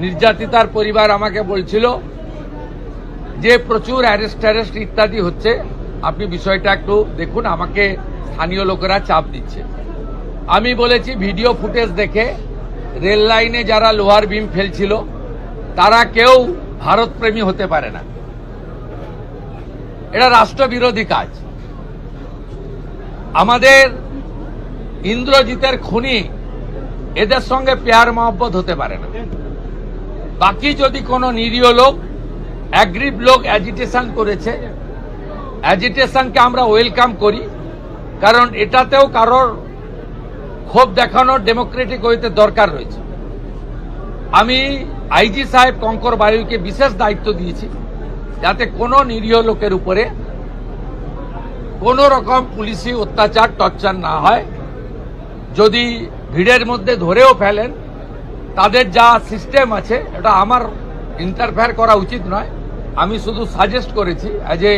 নির্যাতিতার পরিবার আমাকে বলছিল যে প্রচুর অ্যারেস্ট ইত্যাদি হচ্ছে, আপনি বিষয়টা একটু দেখুন, আমাকে স্থানীয় লোকেরা চাপ দিচ্ছে। আমি বলেছি ভিডিও ফুটেজ দেখে রেল লাইনে যারা লোহার বিম ফেলছিল তারা কেউ ভারতপ্রেমী হতে পারে না, এটা রাষ্ট্রবিরোধী কাজ। আমাদের ইন্দ্রজিতের খুনি এদের সঙ্গে পেয়ার মহব্বত হতে পারে না। বাকি যদি কোনো নিরীহ লোক, অ্যাগ্রিভ লোক অ্যাজিটেশন করেছে, অ্যাজিটেশনকে আমরা ওয়েলকাম করি, কারণ এটাতেও কারোর ক্ষোভ দেখানোর ডেমোক্রেটিক ওয়েতে দরকার রয়েছে। আমি আইজি সাহেব কঙ্কর বায়ুকে বিশেষ দায়িত্ব দিয়েছি যাতে কোনো নিরীহ লোকের উপরে কোনো রকম পুলিশি অত্যাচার টর্চার না হয়। যদি ভিড়ের মধ্যে ধরেও ফেলেন, তাদের যা সিস্টেম আছে এটা আমার ইন্টারফেয়ার করা উচিত নয়। আমি শুধু সাজেস্ট করেছি অ্যাজ এ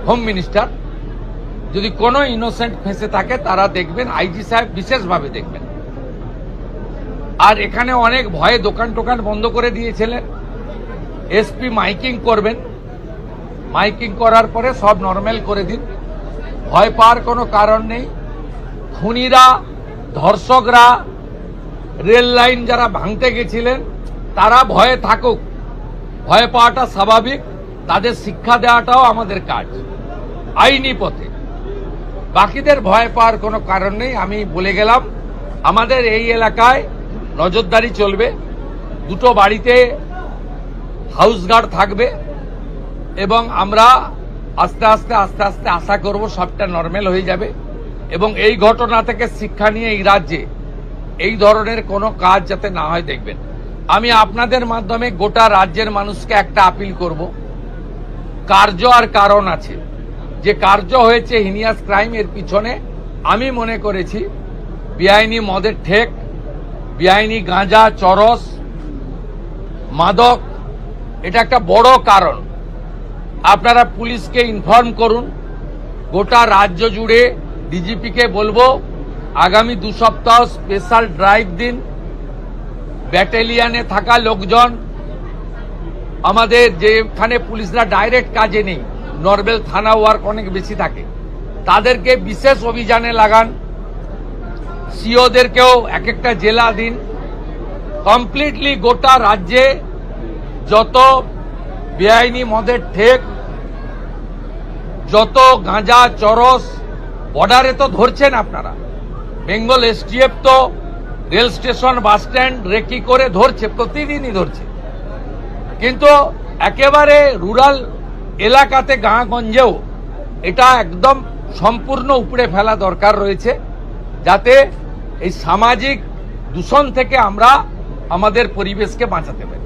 হোম মিনিস্টার, যদি কোনো ইনোসেন্ট ফেঁসে থাকে তারা দেখবেন, আইজি সাহেব বিশেষভাবে দেখবেন। আর এখানে অনেক ভয়ে দোকান টোকান বন্ধ করে দিয়েছিলেন, এসপি মাইকিং করবেন, মাইকিং করার পরে সব নর্মাল করে দিন, ভয় পাওয়ার কোনো কারণ নেই। খুনিরা, ধর্ষকরা, রেল লাইন যারা ভাঙতে গেছিলেন তারা ভয়ে থাকুক, ভয় পাওয়াটা স্বাভাবিক, তাদের শিক্ষা দেওয়াটাও আমাদের কাজ আইনি পথে। বাকিদের ভয় পাওয়ার কোনো কারণ নেই। আমি বলে গেলাম আমাদের এই এলাকায় নজরদারি চলবে, দুটো বাড়িতে হাউস গার্ড থাকবে এবং আমরা আস্তে আস্তে আশা করব সবটা নর্মাল হয়ে যাবে এবং এই ঘটনা থেকে শিক্ষা নিয়ে এই রাজ্যে এই ধরনের কোনো কাজ যাতে না হয় দেখবেন। আমি আপনাদের মাধ্যমে গোটা রাজ্যের মানুষকে একটা আপিল করব, কার্য আর কারণ আছে। যে কার্য হয়েছে হিনিয়াস ক্রাইম, এর পিছনে আমি মনে করেছি বেআইনি মদের ঠেক, বেআইনি গাঁজা, চরস, মাদক, এটা একটা বড় কারণ। আপনারা পুলিশকে ইনফর্ম করুন, গোটা রাজ্য জুড়ে ডিজিপিকে বলবো আগামী 2 সপ্তাহ স্পেশাল ড্রাইভ দিন। ব্যাটালিয়নে থাকা লোকজন, আমাদের যেখানে পুলিশরা ডাইরেক্ট কাজে নেই, নর্মাল থানা ওয়ার্ক অনেক বেশি থাকে, তাদেরকে বিশেষ অভিযানে লাগান। সিওদেরকেও এক একটা জেলা দিন। কমপ্লিটলি গোটা রাজ্যে যত বেআইনি মদের ঠেক, যত গাঁজা, চরস, বর্ডারে তো ধরছেন আপনারা, বেঙ্গল এসটিএফ তো rail station, bus stand recce করে ধরছে, প্রতিদিনই ধরছে। কিন্তু একেবারে রুরাল এলাকাতে, গাঁগঞ্জেও এটা একদম সম্পূর্ণ উপড়ে ফেলা দরকার রয়েছে, যাতে এই সামাজিক দূষণ থেকে আমরা আমাদের পরিবেশকে বাঁচাতে পারি।